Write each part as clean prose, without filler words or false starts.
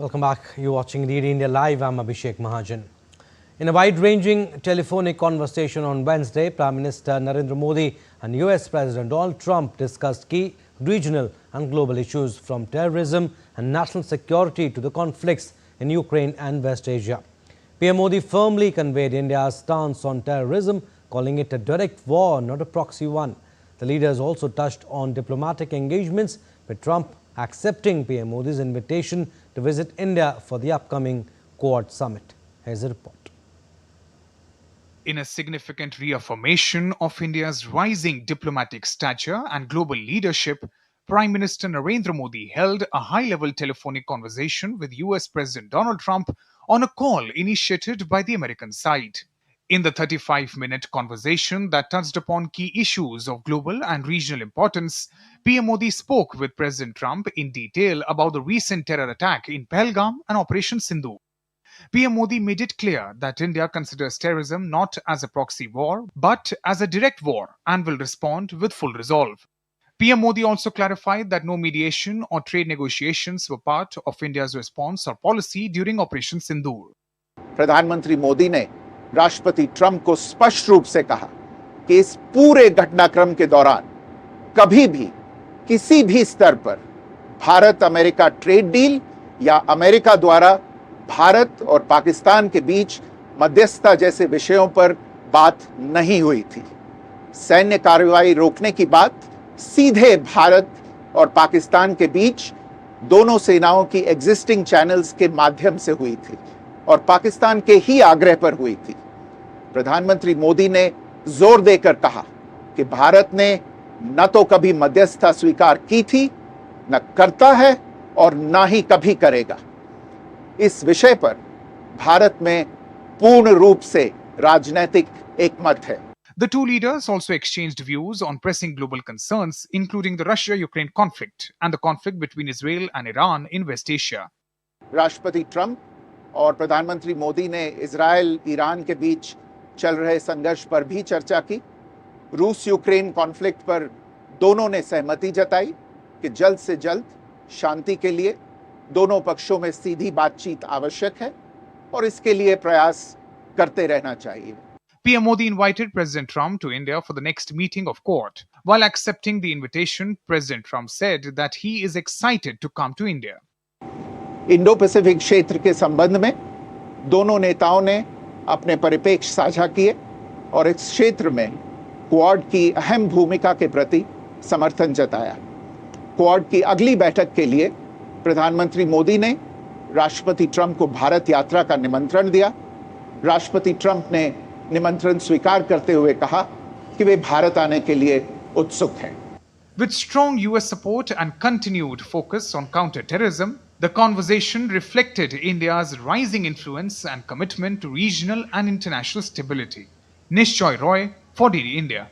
Welcome back. You're watching DD India Live. I'm Abhishek Mahajan. In a wide-ranging telephonic conversation on Wednesday, Prime Minister Narendra Modi and US President Donald Trump discussed key regional and global issues from terrorism and national security to the conflicts in Ukraine and West Asia. PM Modi firmly conveyed India's stance on terrorism, calling it a direct war, not a proxy one. The leaders also touched on diplomatic engagements, with Trump accepting PM Modi's invitation to visit India for the upcoming Quad summit. Here's a report. In a significant reaffirmation of India's rising diplomatic stature and global leadership, Prime Minister Narendra Modi held a high-level telephonic conversation with US President Donald Trump on a call initiated by the American side. In the 35-minute conversation that touched upon key issues of global and regional importance, PM Modi spoke with President Trump in detail about the recent terror attack in Pahalgam and Operation Sindoor. PM Modi made it clear that India considers terrorism not as a proxy war, but as a direct war and will respond with full resolve. PM Modi also clarified that no mediation or trade negotiations were part of India's response or policy during Operation Sindoor. प्रधानमंत्री मोदी ने राष्ट्रपति Trump को स्पष्ट रूप से कहा कि इस पूरे घटनाक्रम के दौरान कभी भी किसी भी स्तर पर भारत अमेरिका ट्रेड डील या अमेरिका द्वारा भारत और पाकिस्तान के बीच मध्यस्थता जैसे विषयों पर बात नहीं हुई थी। सैन्य कार्रवाई रोकने की बात सीधे भारत और पाकिस्तान के बीच दोनों सेनाओं की एग्जिस्टिंग चैनल्स के माध्यम से हुई थी और पाकिस्तान के ही आग्रह पर हुई थी। प्रधानमंत्री मोदी ने जोर देकर कहा कि भारत ने न तो कभी मध्यस्थता स्वीकार की थी, न करता है और न ही कभी करेगा। इस विषय पर भारत में पूर्ण रूप से राजनीतिक एकमत है। The two leaders also exchanged views on pressing global concerns, including the Russia-Ukraine conflict and the conflict between Israel and Iran in West Asia. राष्ट्रपति ट्रंप और प्रधानमंत्री मोदी ने इजराइल ईरान के बीच चल रहे संघर्ष पर भी चर्चा की। रूस यूक्रेन कॉन्फ्लिक्ट पर दोनों ने सहमति जताई कि जल्द से जल्द शांति के लिए दोनों पक्षों में सीधी बातचीत आवश्यक है और इसके लिए प्रयास करते रहना चाहिए। PM Modi invited President Trump to India for the next meeting of Quad. While accepting the invitation, President Trump said that he is excited to come to India. Indo Pacific क्षेत्र के संबंध में दोनों नेताओं ने अपने परिप्रेक्ष्य साझा किए और इस क्षेत्र में क्वाड की अहम भूमिका के प्रति समर्थन जताया। क्वाड की अगली बैठक के लिए प्रधानमंत्री मोदी ने राष्ट्रपति ट्रंप को भारत यात्रा का निमंत्रण दिया। राष्ट्रपति ट्रंप ने निमंत्रण स्वीकार करते हुए कहा कि वे भारत आने के लिए उत्सुक हैं। With strong US support and continued focus on counter-terrorism, the conversation reflected India's rising influence and commitment to regional and international stability. Nishchoy Roy for DD India.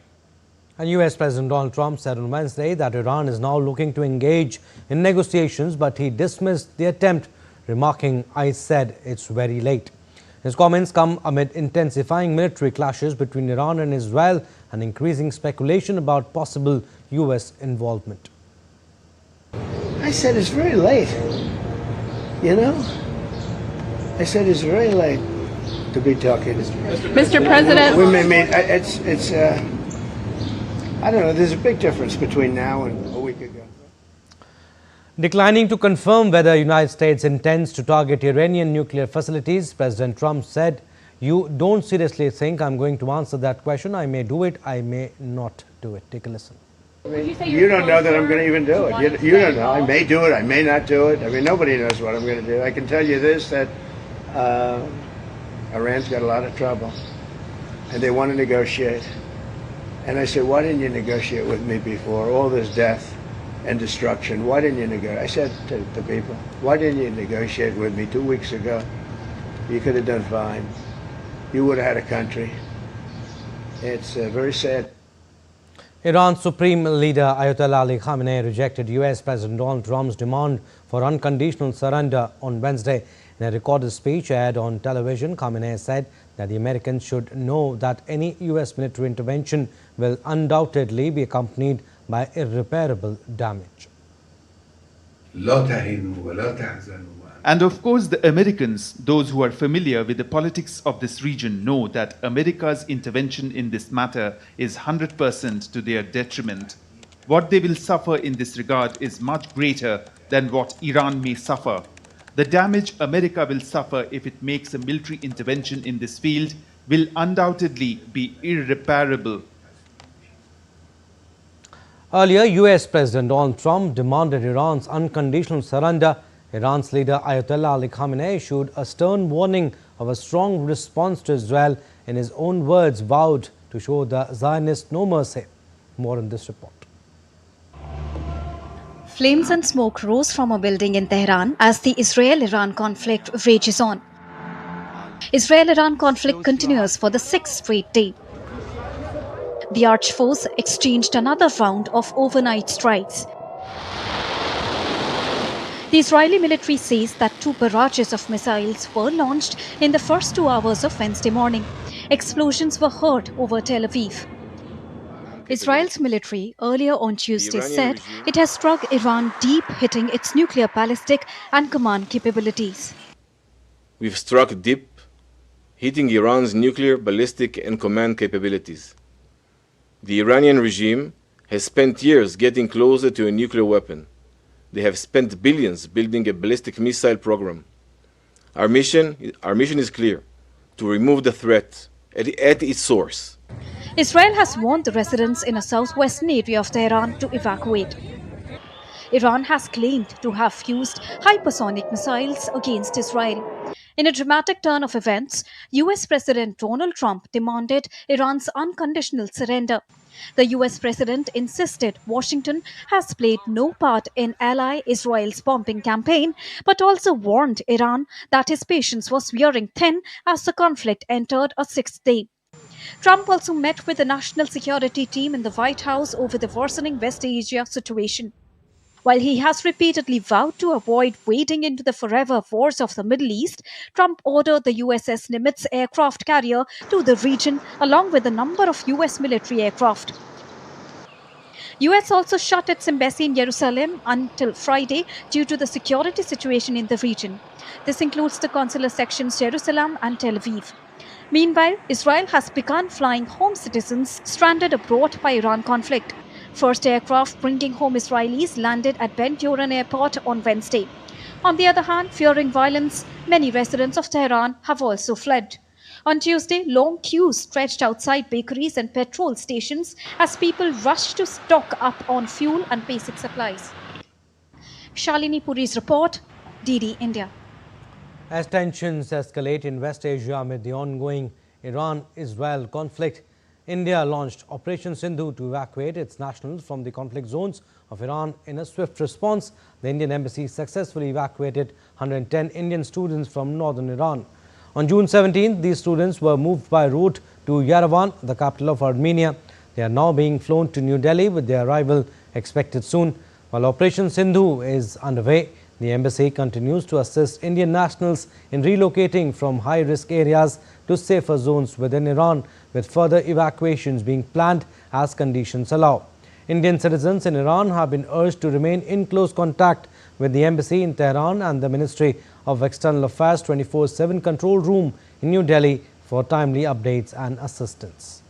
And US President Donald Trump said on Wednesday that Iran is now looking to engage in negotiations, but he dismissed the attempt, remarking, "I said it's very late." His comments come amid intensifying military clashes between Iran and Israel and increasing speculation about possible US involvement. I said it's very late, you know? I said it's very late to be talking. Mr. President. We may meet, I don't know, there's a big difference between now and a week ago. Declining to confirm whether the United States intends to target Iranian nuclear facilities, President Trump said, "You don't seriously think I'm going to answer that question. I may do it, I may not do it." Take a listen. You don't know that I'm going to even do it. You don't know. I may do it, I may not do it. I mean, nobody knows what I'm going to do. I can tell you this, that Iran's got a lot of trouble, and they want to negotiate. And I said, why didn't you negotiate with me before? All this death and destruction. Why didn't you negotiate? I said to the people, why didn't you negotiate with me 2 weeks ago? You could have done fine. You would have had a country. It's very sad. Iran's Supreme Leader Ayatollah Ali Khamenei rejected US President Donald Trump's demand for unconditional surrender on Wednesday. In a recorded speech aired on television, Khamenei said that the Americans should know that any US military intervention will undoubtedly be accompanied by irreparable damage. لا تهنوا ولا تحزنوا And of course, the Americans, those who are familiar with the politics of this region, know that America's intervention in this matter is 100% to their detriment. What they will suffer in this regard is much greater than what Iran may suffer. The damage America will suffer if it makes a military intervention in this field will undoubtedly be irreparable. Earlier, US President Donald Trump demanded Iran's unconditional surrender. Iran's leader Ayatollah Ali Khamenei issued a stern warning of a strong response to Israel. In his own words, vowed to show the Zionists no mercy. More in this report. Flames and smoke rose from a building in Tehran as the Israel-Iran conflict rages on. Israel-Iran conflict continues for the sixth straight day. The arch foes exchanged another round of overnight strikes. The Israeli military says that 2 barrages of missiles were launched in the first 2 hours of Wednesday morning. Explosions were heard over Tel Aviv. Israel's military earlier on Tuesday said it has struck Iran deep, hitting its nuclear, ballistic and command capabilities. We've struck deep, hitting Iran's nuclear, ballistic and command capabilities. The Iranian regime has spent years getting closer to a nuclear weapon. They have spent billions building a ballistic missile program. Our mission is clear: to remove the threat at its source. Israel has warned the residents in a southwestern area of Tehran to evacuate. Iran has claimed to have used hypersonic missiles against Israel. In a dramatic turn of events, US President Donald Trump demanded Iran's unconditional surrender. The US President insisted Washington has played no part in ally Israel's bombing campaign, but also warned Iran that his patience was wearing thin as the conflict entered a 6th day. Trump also met with the national security team in the White House over the worsening West Asia situation. While he has repeatedly vowed to avoid wading into the forever wars of the Middle East, Trump ordered the USS Nimitz aircraft carrier to the region along with a number of US military aircraft. US also shut its embassy in Jerusalem until Friday due to the security situation in the region. This includes the consular sections Jerusalem and Tel Aviv. Meanwhile, Israel has begun flying home citizens stranded abroad by Iran conflict. First aircraft bringing home Israelis landed at Ben Gurion Airport on Wednesday. On the other hand, fearing violence, many residents of Tehran have also fled. On Tuesday, long queues stretched outside bakeries and petrol stations as people rushed to stock up on fuel and basic supplies. Shalini Puri's report, DD India. As tensions escalate in West Asia amid the ongoing Iran-Israel conflict, India launched Operation Sindhu to evacuate its nationals from the conflict zones of Iran. In a swift response, the Indian embassy successfully evacuated 110 Indian students from northern Iran. On June 17, these students were moved by road to Yerevan, the capital of Armenia. They are now being flown to New Delhi with their arrival expected soon. While Operation Sindhu is underway, the embassy continues to assist Indian nationals in relocating from high-risk areas to safer zones within Iran, with further evacuations being planned as conditions allow. Indian citizens in Iran have been urged to remain in close contact with the embassy in Tehran and the Ministry of External Affairs 24/7 control room in New Delhi for timely updates and assistance.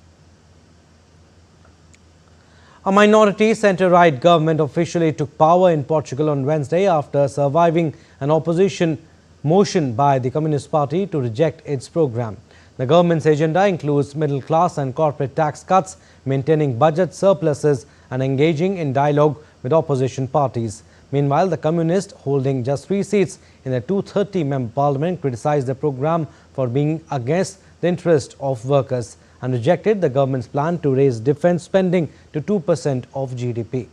A minority centre-right government officially took power in Portugal on Wednesday after surviving an opposition motion by the Communist Party to reject its programme. The government's agenda includes middle-class and corporate tax cuts, maintaining budget surpluses and engaging in dialogue with opposition parties. Meanwhile, the Communists, holding just 3 seats in the 230-member parliament, criticised the programme for being against the interest of workers and rejected the government's plan to raise defence spending to 2% of GDP.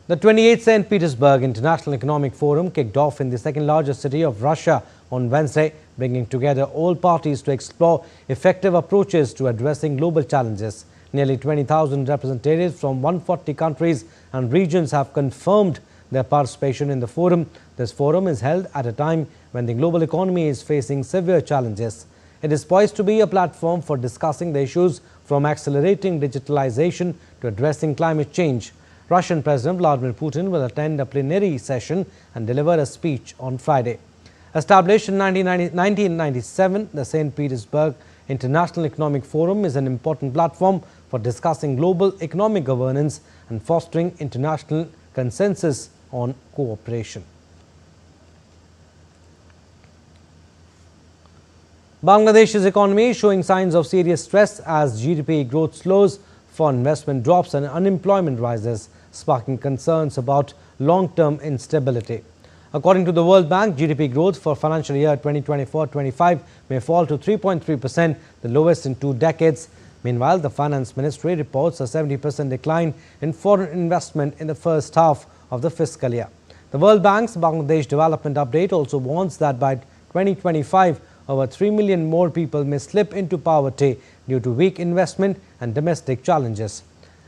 The 28th St. Petersburg International Economic Forum kicked off in the second-largest city of Russia on Wednesday, bringing together all parties to explore effective approaches to addressing global challenges. Nearly 20,000 representatives from 140 countries and regions have confirmed their participation in the forum. This forum is held at a time when the global economy is facing severe challenges. It is poised to be a platform for discussing the issues from accelerating digitalization to addressing climate change. Russian President Vladimir Putin will attend a plenary session and deliver a speech on Friday. Established in 1997, the St. Petersburg International Economic Forum is an important platform for discussing global economic governance and fostering international consensus on cooperation. Bangladesh's economy is showing signs of serious stress as GDP growth slows, foreign investment drops and unemployment rises, sparking concerns about long-term instability. According to the World Bank, GDP growth for financial year 2024-25 may fall to 3.3%, the lowest in 2 decades. Meanwhile, the Finance Ministry reports a 70% decline in foreign investment in the first half of the fiscal year. The World Bank's Bangladesh Development Update also warns that by 2025, over 3 million more people may slip into poverty due to weak investment and domestic challenges.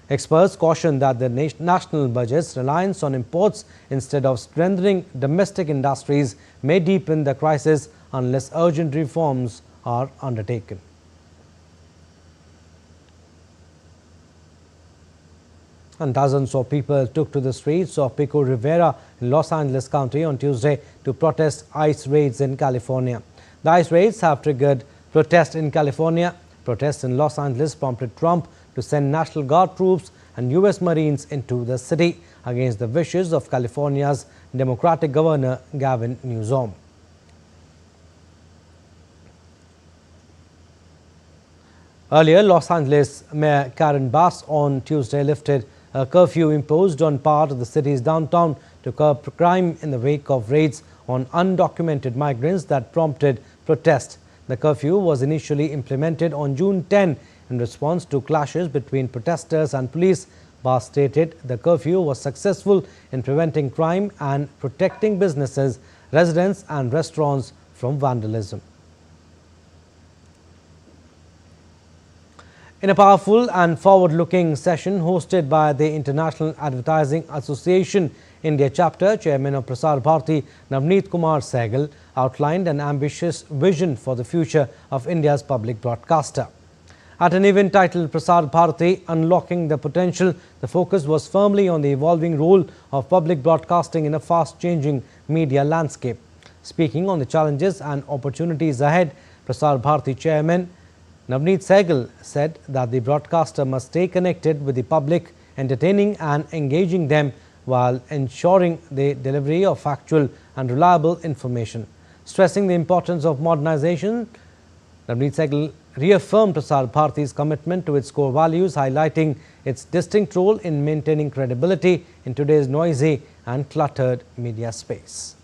Experts caution that the national budget's reliance on imports instead of strengthening domestic industries may deepen the crisis unless urgent reforms are undertaken. And dozens of people took to the streets of Pico Rivera in Los Angeles County on Tuesday to protest ICE raids in California. The ICE raids have triggered protests in California. Protests in Los Angeles prompted Trump to send National Guard troops and U.S. Marines into the city against the wishes of California's Democratic Governor Gavin Newsom. Earlier, Los Angeles Mayor Karen Bass on Tuesday lifted a curfew imposed on part of the city's downtown to curb crime in the wake of raids on undocumented migrants that prompted protest. The curfew was initially implemented on June 10 in response to clashes between protesters and police. Bass stated the curfew was successful in preventing crime and protecting businesses, residents and restaurants from vandalism. In a powerful and forward-looking session hosted by the International Advertising Association India Chapter, Chairman of Prasar Bharati, Navneet Kumar Sehgal, outlined an ambitious vision for the future of India's public broadcaster. At an event titled Prasar Bharati, Unlocking the Potential, the focus was firmly on the evolving role of public broadcasting in a fast-changing media landscape. Speaking on the challenges and opportunities ahead, Prasar Bharati Chairman Navneet Sehgal said that the broadcaster must stay connected with the public, entertaining and engaging them while ensuring the delivery of factual and reliable information. Stressing the importance of modernization, Navneet Sehgal reaffirmed Prasar Bharati's commitment to its core values, highlighting its distinct role in maintaining credibility in today's noisy and cluttered media space.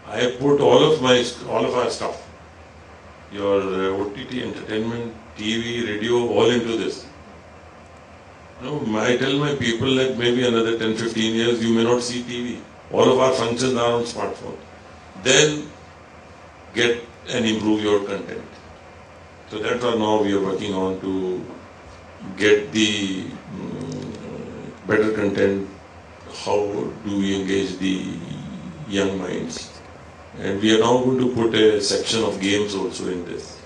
I have put all of our stuff, your OTT, entertainment, TV, radio, all into this. I tell my people that maybe another 10-15 years you may not see TV. All of our functions are on smartphone. Then get and improve your content. So that's what now we are working on, to get the better content. How do we engage the young minds? And we are now going to put a section of games also in this.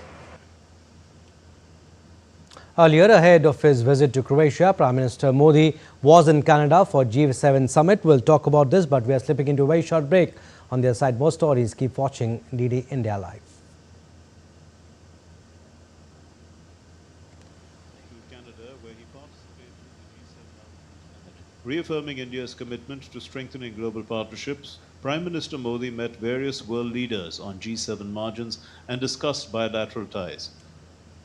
Earlier, ahead of his visit to Croatia, Prime Minister Modi was in Canada for G7 summit. We'll talk about this, but we are slipping into a very short break. On the other side, more stories. Keep watching DD India Live. Canada, where he participated in the G7 summit. Reaffirming India's commitment to strengthening global partnerships, Prime Minister Modi met various world leaders on G7 margins and discussed bilateral ties.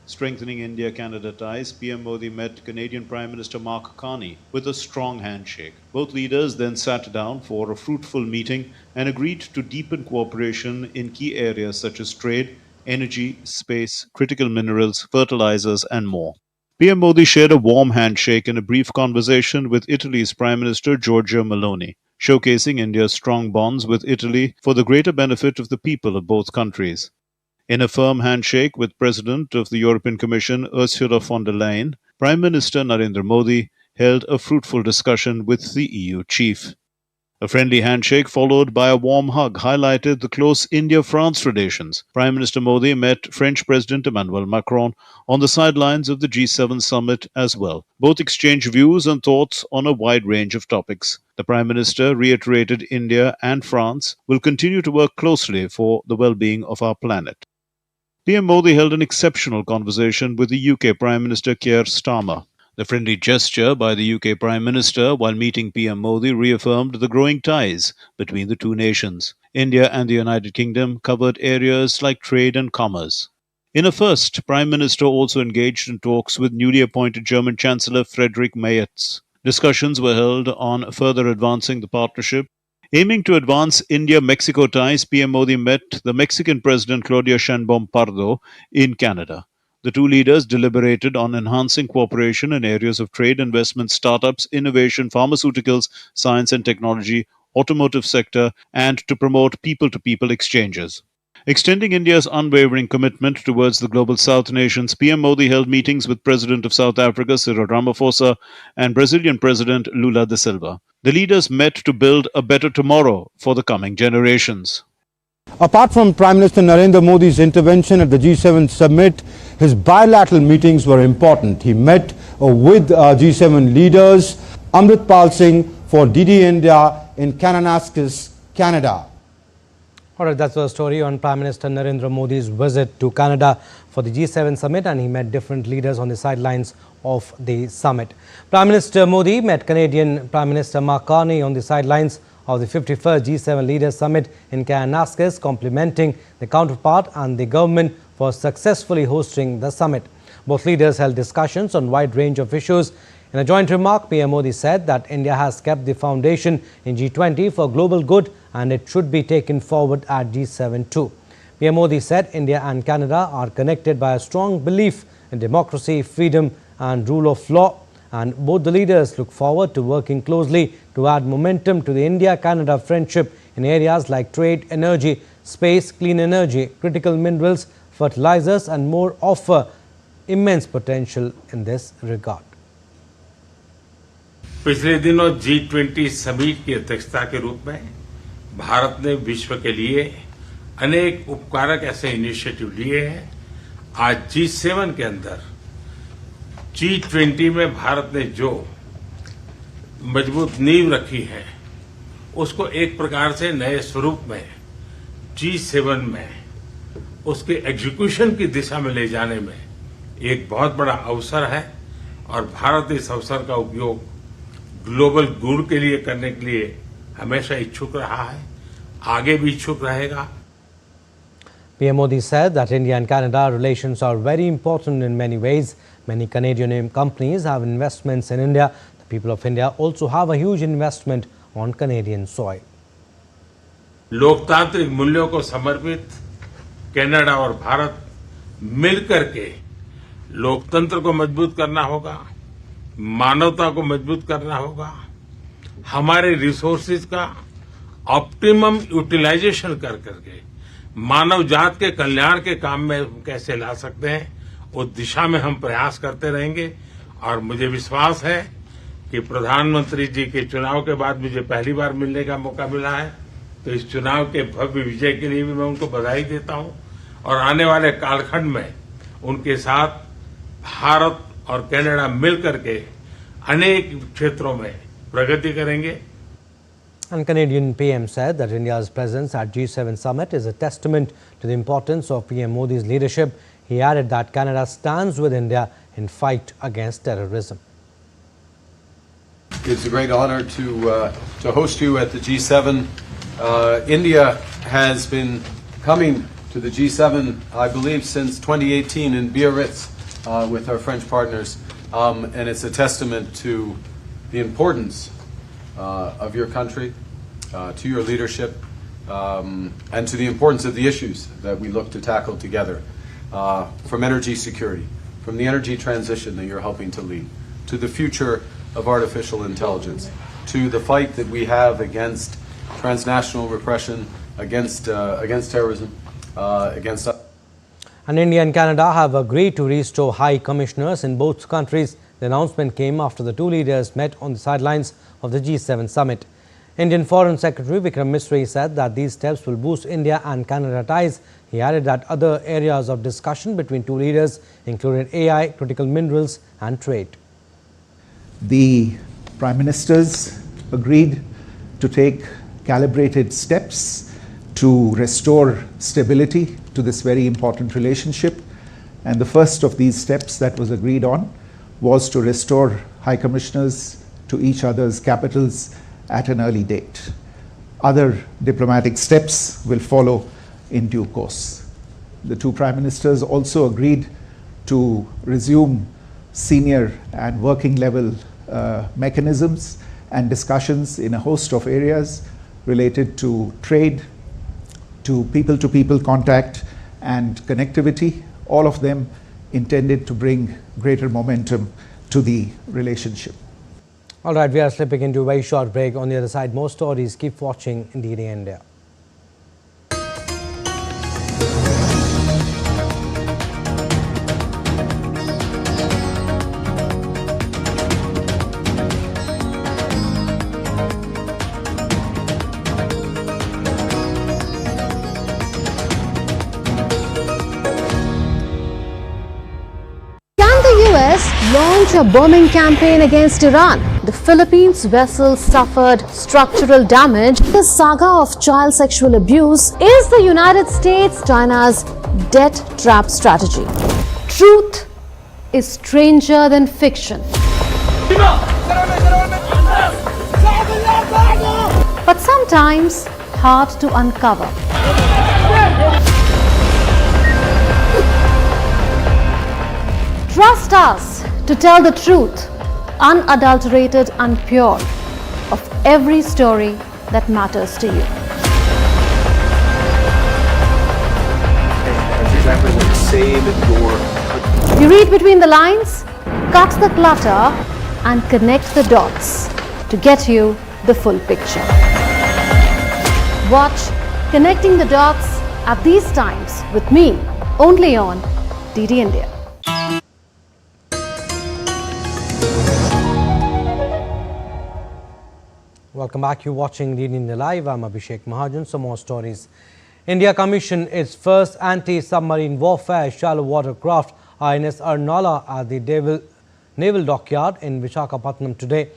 Strengthening India-Canada ties, PM Modi met Canadian Prime Minister Mark Carney with a strong handshake. Both leaders then sat down for a fruitful meeting and agreed to deepen cooperation in key areas such as trade, energy, space, critical minerals, fertilizers, and more. PM Modi shared a warm handshake in a brief conversation with Italy's Prime Minister Giorgia Meloni, showcasing India's strong bonds with Italy for the greater benefit of the people of both countries. In a firm handshake with President of the European Commission Ursula von der Leyen, Prime Minister Narendra Modi held a fruitful discussion with the EU chief. A friendly handshake followed by a warm hug highlighted the close India-France relations. Prime Minister Modi met French President Emmanuel Macron on the sidelines of the G7 summit as well. Both exchanged views and thoughts on a wide range of topics. The Prime Minister reiterated India and France will continue to work closely for the well-being of our planet. PM Modi held an exceptional conversation with the UK Prime Minister Keir Starmer. The friendly gesture by the UK Prime Minister while meeting PM Modi reaffirmed the growing ties between the two nations. India and the United Kingdom covered areas like trade and commerce. In a first, Prime Minister also engaged in talks with newly appointed German Chancellor Friedrich Merz. Discussions were held on further advancing the partnership. Aiming to advance India-Mexico ties, PM Modi met the Mexican President Claudia Sheinbaum Pardo in Canada. The two leaders deliberated on enhancing cooperation in areas of trade, investment, startups, innovation, pharmaceuticals, science and technology, automotive sector, and to promote people-to-people exchanges. Extending India's unwavering commitment towards the global South nations, PM Modi held meetings with President of South Africa Cyril Ramaphosa and Brazilian President Lula da Silva. The leaders met to build a better tomorrow for the coming generations. Apart from Prime Minister Narendra Modi's intervention at the G7 summit, his bilateral meetings were important. He met with G7 leaders, Amritpal Singh for DD India in Kananaskis, Canada. All right, that's the story on Prime Minister Narendra Modi's visit to Canada for the G7 summit, and he met different leaders on the sidelines of the summit. Prime Minister Modi met Canadian Prime Minister Mark Carney on the sidelines of the 51st G7 Leaders Summit in Kananaskis, complimenting the counterpart and the government for successfully hosting the summit. Both leaders held discussions on a wide range of issues. In a joint remark, PM Modi said that India has kept the foundation in G20 for global good and it should be taken forward at G7 too. PM Modi said India and Canada are connected by a strong belief in democracy, freedom and rule of law, and both the leaders look forward to working closely to add momentum to the India-Canada friendship in areas like trade, energy, space, clean energy, critical minerals, fertilizers and more, offer immense potential in this regard. पिछले दिनों G20 summit की अध्यक्षता के रूप में भारत ने विश्व के लिए अनेक उपकारक ऐसे इनिशिएटिव लिए हैं। आज G7 के अंदर G20 में भारत ने जो मजबूत नींव रखी है उसको एक प्रकार से नए स्वरूप में G7 में उसके एग्जीक्यूशन की दिशा में ले जाने में एक बहुत बड़ा अवसर है और भारत इस अवसर का उपयोग ग्लोबल गुड के लिए करने के लिए हमेशा इच्छुक रहा है, आगे भी इच्छुक रहेगा। PM Modi said that India and Canada relations are very important in many ways. Many Canadian companies have investments in India. The people of India also have a huge investment on Canadian soil. लोकतांत्रिक मूल्यों को समर्पित Canada और भारत मिलकर के लोकतंत्र को मजबूत करना होगा, मानवता को मजबूत करना होगा, हमारे रिसोर्सेज का ऑप्टिमम यूटिलाइजेशन कर करके मानव जात के कल्याण के काम में कैसे ला सकते हैं, उस दिशा में हम प्रयास करते रहेंगे। और मुझे विश्वास है कि प्रधानमंत्री जी के चुनाव के बाद मुझे पहली बार मिलने का मौका मिला है, तो इस चुनाव के भव्य विजय के लिए भी मैं उनको बधाई देता हूं और आने वाले कालखंड में उनके साथ भारत और कनाडा मिलकर के अनेक क्षेत्रों में प्रगति करेंगे। And Canadian PM said that India's presence at G7 summit is a testament to the importance of PM Modi's leadership. He added that Canada stands with India in fight against terrorism. It's a great honor to host you at the G7. India has been coming to the G7, I believe, since 2018 in Biarritz with our French partners, and it's a testament to the importance of your country, to your leadership, and to the importance of the issues that we look to tackle together, from energy security, from the energy transition that you're helping to lead, to the future of artificial intelligence, to the fight that we have against transnational repression, against terrorism, against... And India and Canada have agreed to restore high commissioners in both countries. The announcement came after the two leaders met on the sidelines of the G7 summit. Indian Foreign Secretary Vikram Misri said that these steps will boost India and Canada ties. He added that other areas of discussion between two leaders included AI, critical minerals and trade. The Prime Ministers agreed to take calibrated steps to restore stability to this very important relationship. And the first of these steps that was agreed on was to restore High Commissioners to each other's capitals at an early date. Other diplomatic steps will follow in due course. The two Prime Ministers also agreed to resume senior and working level mechanisms and discussions in a host of areas related to trade, to people contact and connectivity, all of them intended to bring greater momentum to the relationship. All right, we are slipping into a very short break. On the other side, more stories. Keep watching Indeed India. Launch a bombing campaign against Iran. The Philippines vessel suffered structural damage. The saga of child sexual abuse is the United States China's debt trap strategy. Truth is stranger than fiction. But sometimes hard to uncover. Trust us to tell the truth, unadulterated and pure, of every story that matters to you. Exactly what save your country. You read between the lines, cut the clutter, and connect the dots to get you the full picture. Watch Connecting the Dots at these times with me, only on DD India. Welcome back. You're watching Indeed India Live. I'm Abhishek Mahajan. Some more stories. India commissioned its first anti-submarine warfare shallow water craft INS Arnala at the Naval Dockyard in Visakhapatnam today.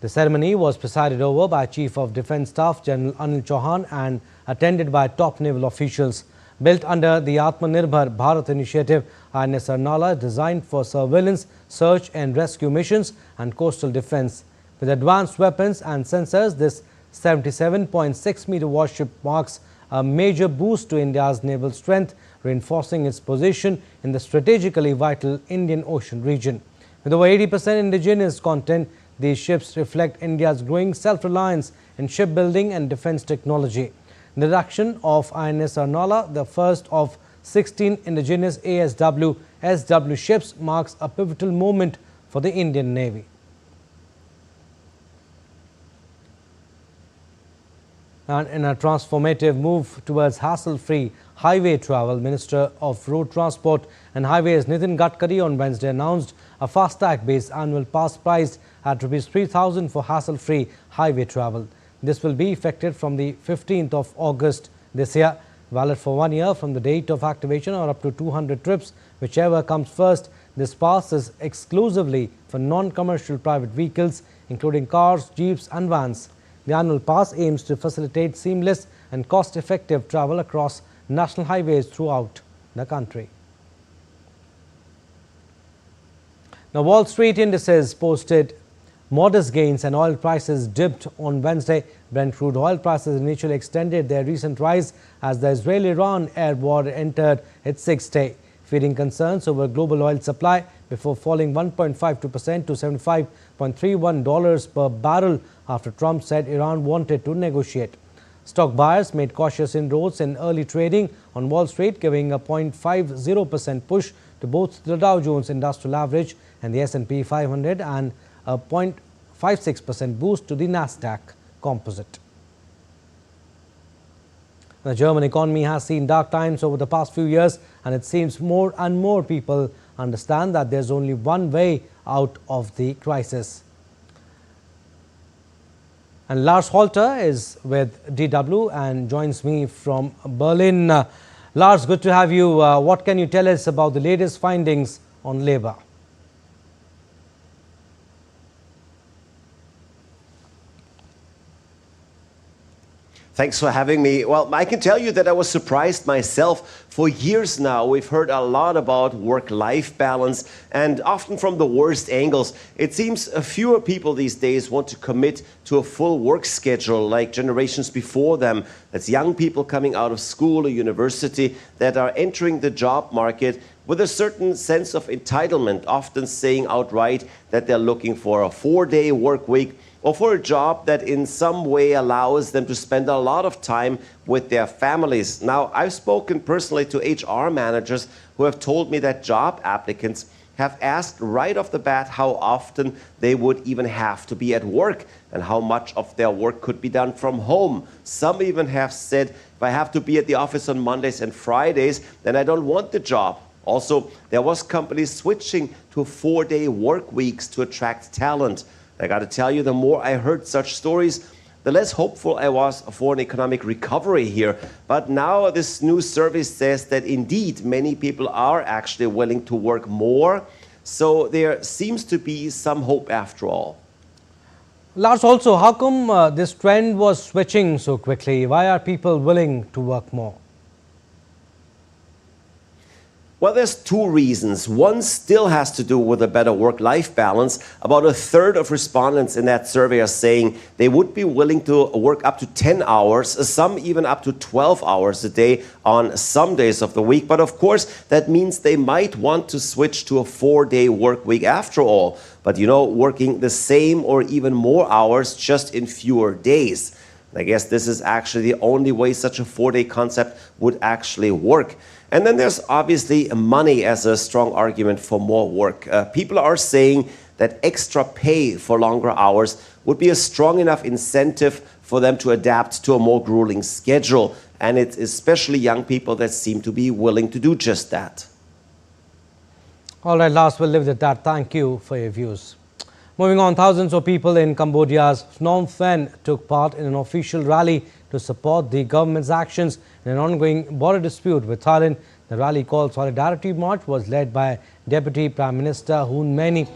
The ceremony was presided over by Chief of Defence Staff General Anil Chauhan and attended by top naval officials. Built under the Atmanirbhar Bharat initiative, INS Arnala is designed for surveillance, search and rescue missions and coastal defence. With advanced weapons and sensors, this 77.6-meter warship marks a major boost to India's naval strength, reinforcing its position in the strategically vital Indian Ocean region. With over 80% indigenous content, these ships reflect India's growing self-reliance in shipbuilding and defence technology. The introduction of INS Arnala, the first of 16 indigenous ASW/SW ships, marks a pivotal moment for the Indian Navy. And in a transformative move towards hassle-free highway travel, Minister of Road Transport and Highways Nitin Gadkari on Wednesday announced a FASTag-based annual pass priced at ₹3,000 for hassle-free highway travel. This will be effective from the 15th of August this year, valid for 1 year from the date of activation or up to 200 trips, whichever comes first. This pass is exclusively for non-commercial private vehicles, including cars, jeeps and vans. The annual pass aims to facilitate seamless and cost-effective travel across national highways throughout the country. Now, Wall Street indices posted modest gains and oil prices dipped on Wednesday. Brent crude oil prices initially extended their recent rise as the Israel-Iran air war entered its sixth day, feeding concerns over global oil supply before falling 1.52% to $75.31 per barrel after Trump said Iran wanted to negotiate. Stock buyers made cautious inroads in early trading on Wall Street, giving a 0.50% push to both the Dow Jones Industrial Average and the S&P 500 and a 0.56% boost to the Nasdaq Composite. The German economy has seen dark times over the past few years, and it seems more and more people understand that there's only one way out of the crisis. And Lars Holter is with DW and joins me from Berlin. Lars, good to have you. What can you tell us about the latest findings on labour? Thanks for having me. Well, I can tell you that I was surprised myself. For years now, we've heard a lot about work-life balance, and often from the worst angles. It seems fewer people these days want to commit to a full work schedule like generations before them. That's young people coming out of school or university that are entering the job market with a certain sense of entitlement, often saying outright that they're looking for a 4-day work week, or for a job that in some way allows them to spend a lot of time with their families. Now, I've spoken personally to HR managers who have told me that job applicants have asked right off the bat how often they would even have to be at work and how much of their work could be done from home. Some even have said, if I have to be at the office on Mondays and Fridays, then I don't want the job. Also, there was companies switching to 4-day work weeks to attract talent. I got to tell you, the more I heard such stories, the less hopeful I was for an economic recovery here. But now this new survey says that indeed many people are actually willing to work more. So there seems to be some hope after all. Lars, also, how come this trend was switching so quickly? Why are people willing to work more? Well, there's two reasons. One still has to do with a better work-life balance. About a third of respondents in that survey are saying they would be willing to work up to 10 hours, some even up to 12 hours a day on some days of the week. But of course, that means they might want to switch to a 4-day work week after all. But you know, working the same or even more hours just in fewer days. I guess this is actually the only way such a 4-day concept would actually work. And then there's obviously money as a strong argument for more work. People are saying that extra pay for longer hours would be a strong enough incentive for them to adapt to a more grueling schedule. And it's especially young people that seem to be willing to do just that. All right, Lars, we'll leave it at that. Thank you for your views. Moving on, thousands of people in Cambodia's Phnom Penh took part in an official rally to support the government's actions in an ongoing border dispute with Thailand. The rally, called Solidarity March, was led by Deputy Prime Minister Hun Maini.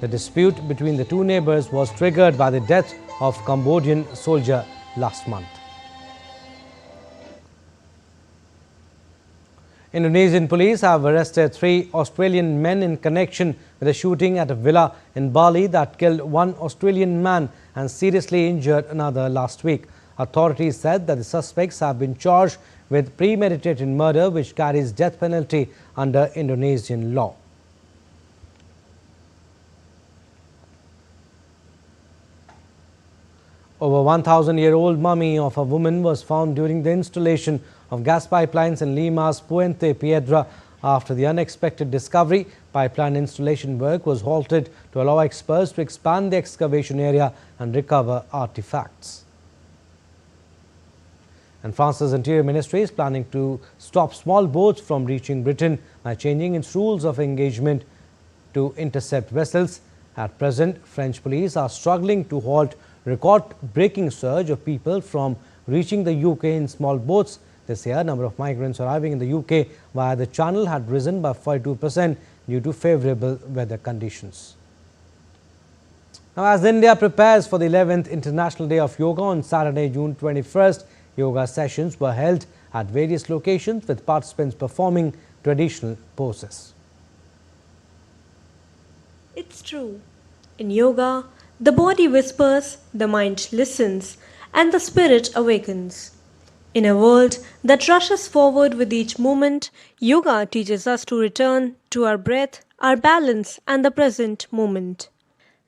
The dispute between the two neighbors was triggered by the death of a Cambodian soldier last month. Indonesian police have arrested 3 Australian men in connection with a shooting at a villa in Bali that killed 1 Australian man and seriously injured another last week. Authorities said that the suspects have been charged with premeditated murder, which carries death penalty under Indonesian law. Over 1,000-year-old mummy of a woman was found during the installation of gas pipelines in Lima's Puente Piedra. After the unexpected discovery, pipeline installation work was halted to allow experts to expand the excavation area and recover artifacts. And France's Interior Ministry is planning to stop small boats from reaching Britain by changing its rules of engagement to intercept vessels. At present, French police are struggling to halt record-breaking surge of people from reaching the UK in small boats. This year, number of migrants arriving in the UK via the Channel had risen by 42% due to favourable weather conditions. Now, as India prepares for the 11th International Day of Yoga on Saturday, June 21st, yoga sessions were held at various locations with participants performing traditional poses. It's true. In yoga, the body whispers, the mind listens, and the spirit awakens. In a world that rushes forward with each moment, yoga teaches us to return to our breath, our balance, and the present moment.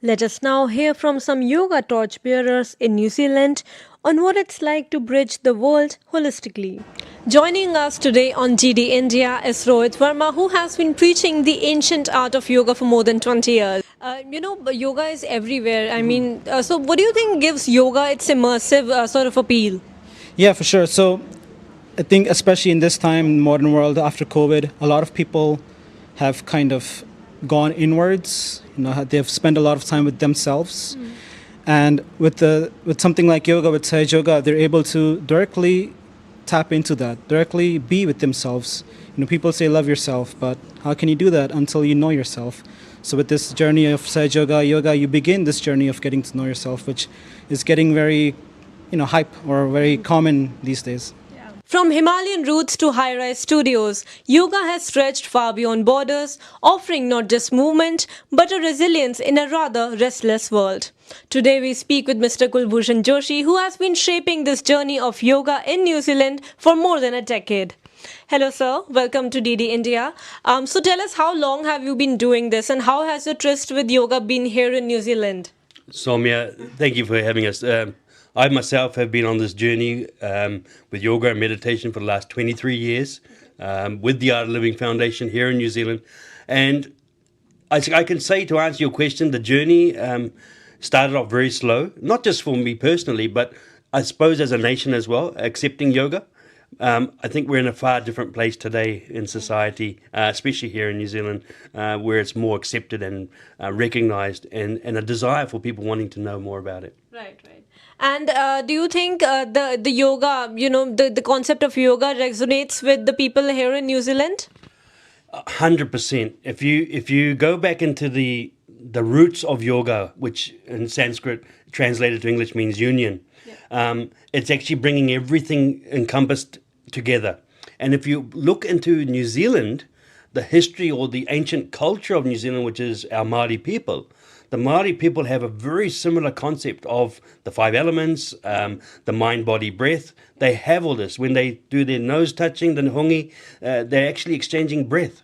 Let us now hear from some yoga torchbearers in New Zealand on what it's like to bridge the world holistically. Joining us today on GD India is Rohit Verma, who has been preaching the ancient art of yoga for more than 20 years. Yoga is everywhere. So what do you think gives yoga its immersive sort of appeal? Yeah, for sure. So I think especially in this time, modern world after COVID, a lot of people have kind of gone inwards. They've spent a lot of time with themselves. And with something like yoga, with Sahaj Yoga, they're able to directly tap into that, directly be with themselves. People say love yourself, but how can you do that until you know yourself? So with this journey of Sahaj Yoga, you begin this journey of getting to know yourself, which is getting very, hype or very common these days. From Himalayan roots to high-rise studios, yoga has stretched far beyond borders, offering not just movement, but a resilience in a rather restless world. Today we speak with Mr. Kulbhushan Joshi, who has been shaping this journey of yoga in New Zealand for more than a decade. Hello sir, welcome to DD India. So tell us, how long have you been doing this and how has your tryst with yoga been here in New Zealand? Soumya, thank you for having us. I myself have been on this journey with yoga and meditation for the last 23 years with the Art of Living Foundation here in New Zealand. And I can say, to answer your question, the journey started off very slow, not just for me personally, but I suppose as a nation as well, accepting yoga. I think we're in a far different place today in society, especially here in New Zealand, where it's more accepted and recognized, and a desire for people wanting to know more about it. Right. And do you think the yoga, the concept of yoga resonates with the people here in New Zealand? 100%. If you go back into the roots of yoga, which in Sanskrit translated to English means union, it's actually bringing everything encompassed together. And if you look into New Zealand, the history or the ancient culture of New Zealand, which is our Māori people, the Māori people have a very similar concept of the five elements, the mind, body, breath. They have all this. When they do their nose touching, the hongi, they're actually exchanging breath.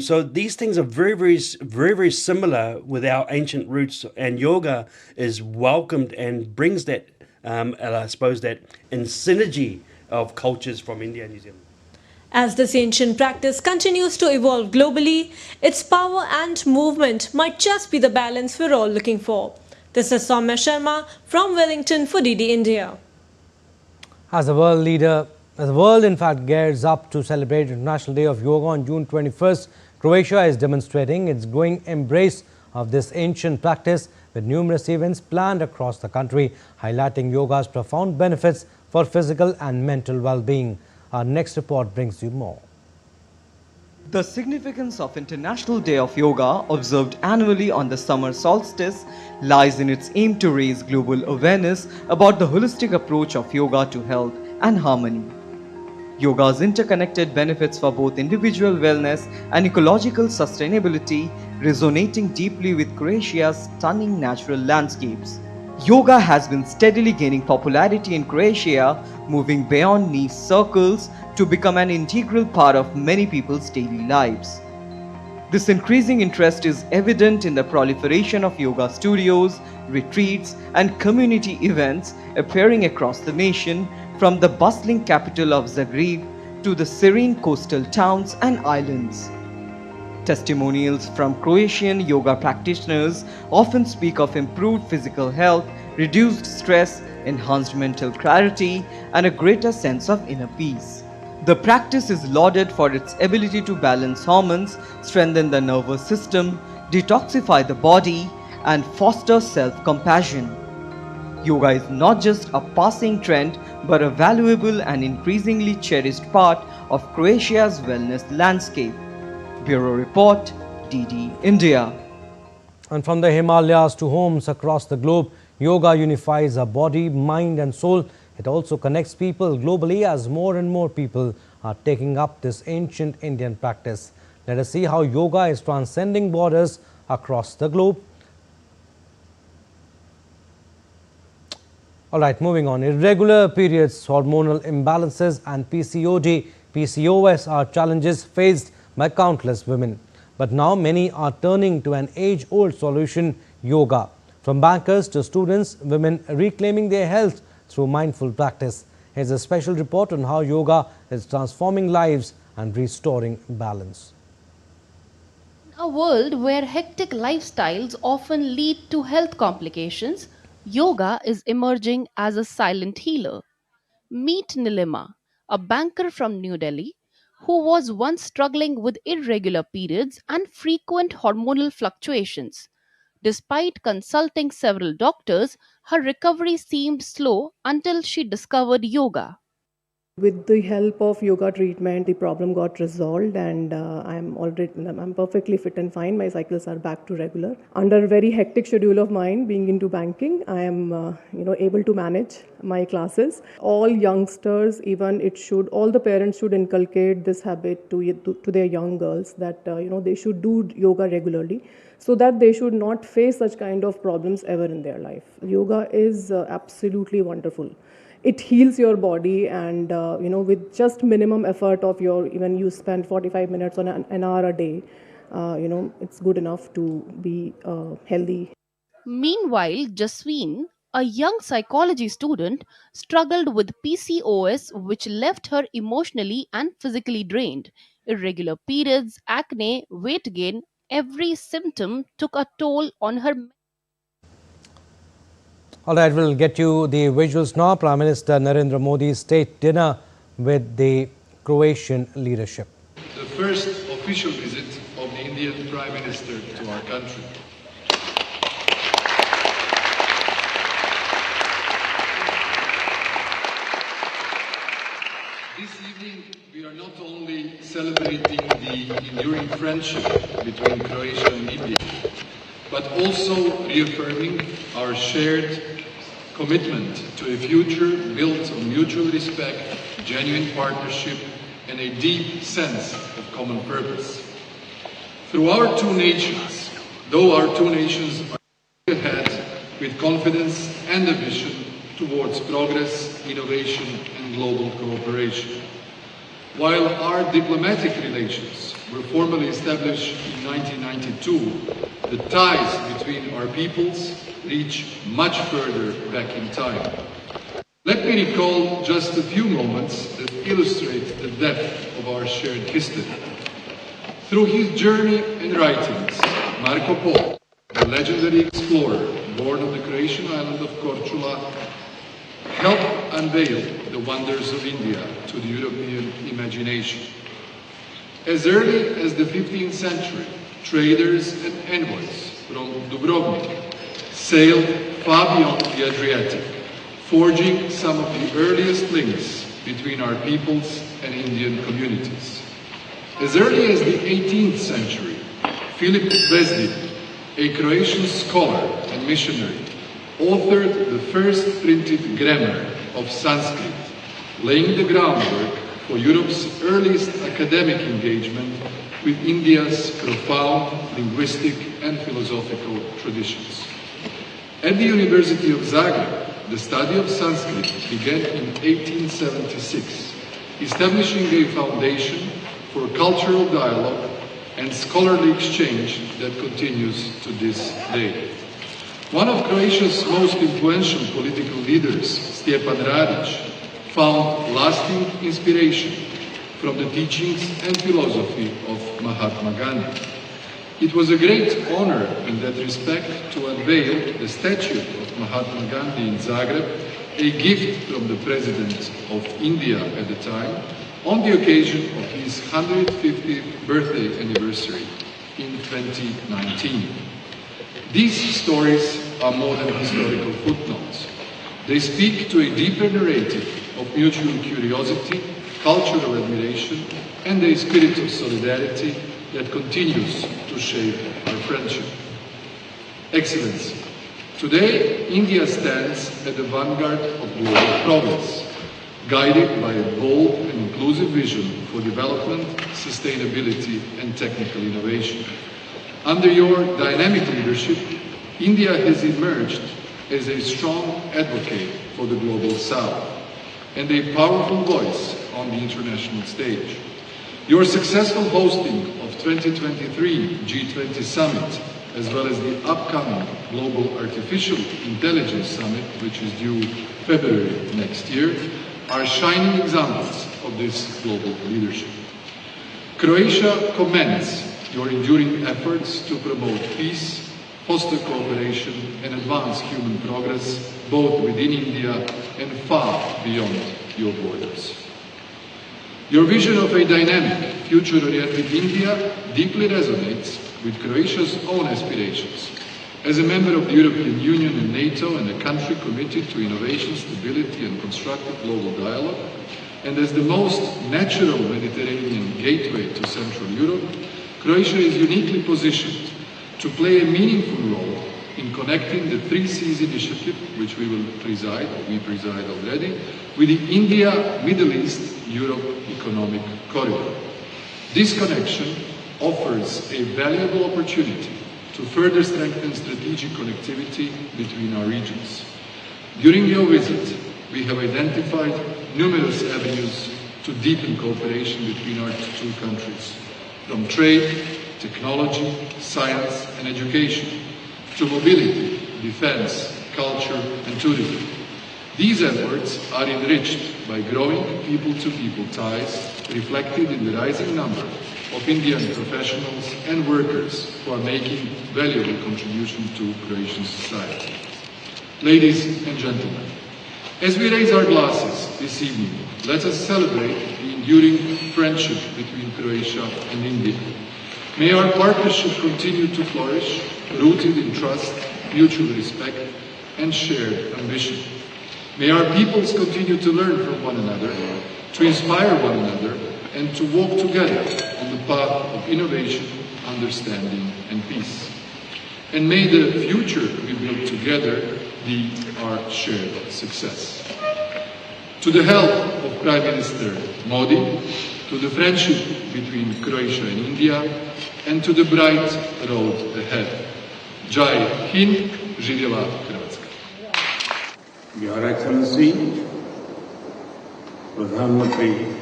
So these things are very, very, very, very similar with our ancient roots, and yoga is welcomed and brings that, I suppose, that in synergy of cultures from India and New Zealand. As this ancient practice continues to evolve globally, its power and movement might just be the balance we're all looking for. This is Soumya Sharma from Wellington for DD India. As the world in fact gears up to celebrate International Day of Yoga on June 21st, Croatia is demonstrating its growing embrace of this ancient practice, with numerous events planned across the country, highlighting yoga's profound benefits for physical and mental well-being. Our next report brings you more. The significance of International Day of Yoga, observed annually on the summer solstice, lies in its aim to raise global awareness about the holistic approach of yoga to health and harmony. Yoga's interconnected benefits for both individual wellness and ecological sustainability, resonating deeply with Croatia's stunning natural landscapes. Yoga has been steadily gaining popularity in Croatia, moving beyond niche circles to become an integral part of many people's daily lives. This increasing interest is evident in the proliferation of yoga studios, retreats, and community events appearing across the nation, from the bustling capital of Zagreb to the serene coastal towns and islands. Testimonials from Croatian yoga practitioners often speak of improved physical health, reduced stress, enhanced mental clarity, and a greater sense of inner peace. The practice is lauded for its ability to balance hormones, strengthen the nervous system, detoxify the body, and foster self-compassion. Yoga is not just a passing trend, but a valuable and increasingly cherished part of Croatia's wellness landscape. Bureau Report, DD India. And from the Himalayas to homes across the globe, yoga unifies our body, mind and soul. It also connects people globally as more and more people are taking up this ancient Indian practice. Let us see how yoga is transcending borders across the globe. Alright, moving on. Irregular periods, hormonal imbalances and PCOS are challenges faced by countless women. But now many are turning to an age-old solution, yoga. From bankers to students, women reclaiming their health through mindful practice. Here's a special report on how yoga is transforming lives and restoring balance. In a world where hectic lifestyles often lead to health complications, yoga is emerging as a silent healer. Meet Nilima, a banker from New Delhi, who was once struggling with irregular periods and frequent hormonal fluctuations. Despite consulting several doctors, her recovery seemed slow until she discovered yoga. With the help of yoga treatment, the problem got resolved, and I'm perfectly fit and fine. My cycles are back to regular. Under a very hectic schedule of mine, being into banking, I am able to manage my classes. All youngsters, all the parents should inculcate this habit to their young girls that they should do yoga regularly, so that they should not face such kind of problems ever in their life. Yoga is absolutely wonderful. It heals your body, and with just minimum effort of even you spend 45 minutes on an hour a day, it's good enough to be healthy. Meanwhile, Jasween, a young psychology student, struggled with PCOS, which left her emotionally and physically drained. Irregular periods, acne, weight gain, every symptom took a toll on her. All right, we'll get you the visuals now. Prime Minister Narendra Modi's state dinner with the Croatian leadership. The first official visit of the Indian Prime Minister to our country. This evening, we are not only celebrating the enduring friendship between Croatia and India, but also reaffirming our shared commitment to a future built on mutual respect, genuine partnership, and a deep sense of common purpose. Though our two nations are ahead with confidence and ambition towards progress, innovation, and global cooperation. While our diplomatic relations were formally established in 1992, the ties between our peoples reach much further back in time. Let me recall just a few moments that illustrate the depth of our shared history. Through his journey and writings, Marco Polo, the legendary explorer born on the Croatian island of Korčula, helped unveil the wonders of India to the European imagination. As early as the 15th century, traders and envoys from Dubrovnik sailed far beyond the Adriatic, forging some of the earliest links between our peoples and Indian communities. As early as the 18th century, Filip Vezdić, a Croatian scholar and missionary, authored the first printed grammar of Sanskrit, laying the groundwork for Europe's earliest academic engagement with India's profound linguistic and philosophical traditions. At the University of Zagreb, the study of Sanskrit began in 1876, establishing a foundation for cultural dialogue and scholarly exchange that continues to this day. One of Croatia's most influential political leaders, Stjepan Radić, found lasting inspiration from the teachings and philosophy of Mahatma Gandhi. It was a great honor in that respect to unveil the statue of Mahatma Gandhi in Zagreb, a gift from the President of India at the time, on the occasion of his 150th birthday anniversary in 2019. These stories are more than historical footnotes. They speak to a deeper narrative of mutual curiosity, cultural admiration, and a spirit of solidarity that continues to shape our friendship. Excellency, today India stands at the vanguard of global progress, guided by a bold and inclusive vision for development, sustainability, and technical innovation. Under your dynamic leadership, India has emerged as a strong advocate for the global South and a powerful voice on the international stage. Your successful hosting of 2023 G20 Summit, as well as the upcoming Global Artificial Intelligence Summit, which is due February next year, are shining examples of this global leadership. Croatia commends your enduring efforts to promote peace, foster cooperation, and advance human progress both within India and far beyond your borders. Your vision of a dynamic, future-oriented India deeply resonates with Croatia's own aspirations, As a member of the European Union and NATO and a country committed to innovation, stability and constructive global dialogue, and as the most natural Mediterranean gateway to Central Europe, Croatia is uniquely positioned to play a meaningful role in connecting the Three Seas Initiative, which we preside already, with the India-Middle East-Europe Economic Corridor. This connection offers a valuable opportunity to further strengthen strategic connectivity between our regions. During your visit, we have identified numerous avenues to deepen cooperation between our two countries, from trade, technology, science and education, to mobility, defense, culture and tourism. These efforts are enriched by growing people-to-people ties reflected in the rising number of Indian professionals and workers who are making valuable contributions to Croatian society. Ladies and gentlemen, as we raise our glasses this evening, let us celebrate the enduring friendship between Croatia and India. May our partnership continue to flourish, rooted in trust, mutual respect, and shared ambition. May our peoples continue to learn from one another, to inspire one another, and to walk together on the path of innovation, understanding, and peace. And may the future we build together be our shared success. To the health of Prime Minister Modi, to the friendship between Croatia and India, and to the bright road ahead. Jai Hind, živjela Hrvatska. Your Excellency, Pradhan Mantri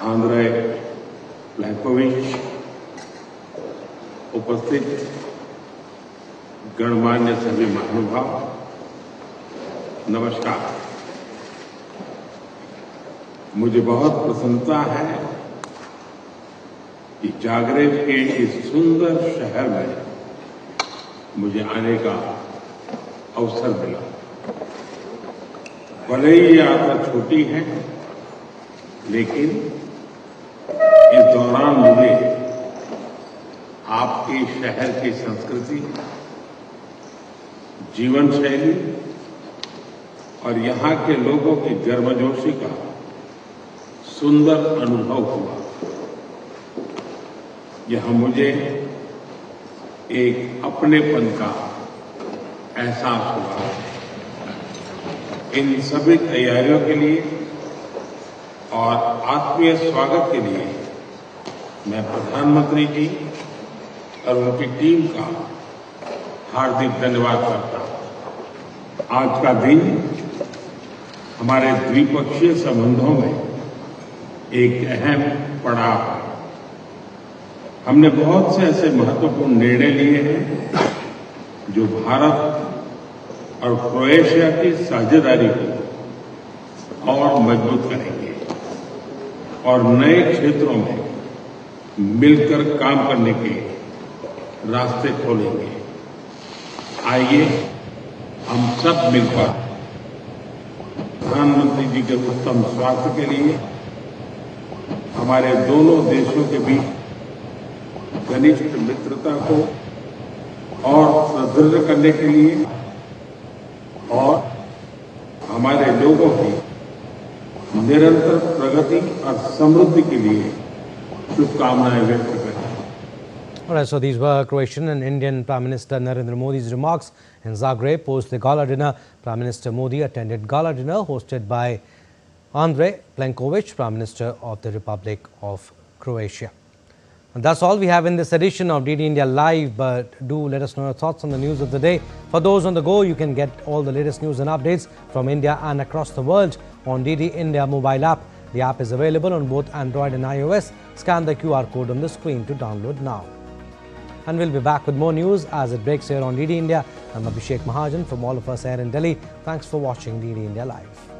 Andrei Plenković, उपस्थित गणमान्य सभी महानुभाव, नमस्कार। मुझे बहुत प्रसन्नता है कि जागरेब के इस सुंदर शहर में मुझे आने का अवसर मिला। भले ही यात्रा छोटी है, लेकिन इस दौरान मुझे आपके शहर की संस्कृति, जीवन शैली और यहाँ के लोगों की गर्मजोशी का सुंदर अनुभव हुआ। यह मुझे एक अपनेपन का एहसास हुआ। इन सभी तैयारियों के लिए और आत्मीय स्वागत के लिए मैं प्रधानमंत्री जी और उनकी टीम का हार्दिक धन्यवाद करता हूं। आज का दिन हमारे द्विपक्षीय संबंधों में एक अहम पड़ाव है। हमने बहुत से ऐसे महत्वपूर्ण निर्णय लिए हैं जो भारत और क्रोएशिया की साझेदारी को और मजबूत करेंगे और नए क्षेत्रों में मिलकर काम करने के रास्ते खोलेंगे। आइए हम सब मिलकर प्रधानमंत्री जी के उत्तम स्वास्थ्य के लिए, हमारे दोनों देशों के बीच घनिष्ठ मित्रता को और सुदृढ़ करने के लिए और हमारे लोगों की निरंतर प्रगति और समृद्धि के लिए शुभकामनाएं व्यक्त करें। All right, so these were Croatian and Indian Prime Minister Narendra Modi's remarks in Zagreb post the gala dinner. Prime Minister Modi attended gala dinner hosted by Andrei Plenković, Prime Minister of the Republic of Croatia. And that's all we have in this edition of DD India Live, but do let us know your thoughts on the news of the day. For those on the go, you can get all the latest news and updates from India and across the world on DD India mobile app. The app is available on both Android and iOS. Scan the QR code on the screen to download now. And we'll be back with more news as it breaks here on DD India. I'm Abhishek Mahajan from all of us here in Delhi. Thanks for watching DD India Live.